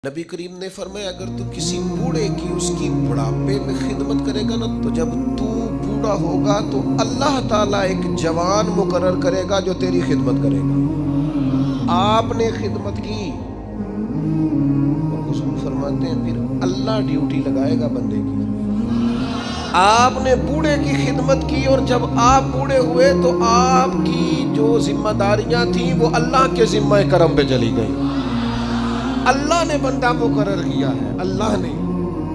नबी करीम ने फरमाया अगर तू किसी बूढ़े की उसकी बुढ़ापे में खिदमत करेगा ना, तो जब तू बूढ़ा होगा तो अल्लाह ताला एक जवान मुकर्रर करेगा जो तेरी खिदमत करेगा। आपने खिदमत की और हुजूर फरमाते हैं फिर अल्लाह ड्यूटी लगाएगा बंदे की। आपने बूढ़े की खिदमत की और जब आप बूढ़े हुए तो आपकी जो जिम्मेदारियां थी वो अल्लाह के जिम्मे करम पे चली गई। अल्लाह ने बंदा मुकर्रर किया है, अल्लाह ने।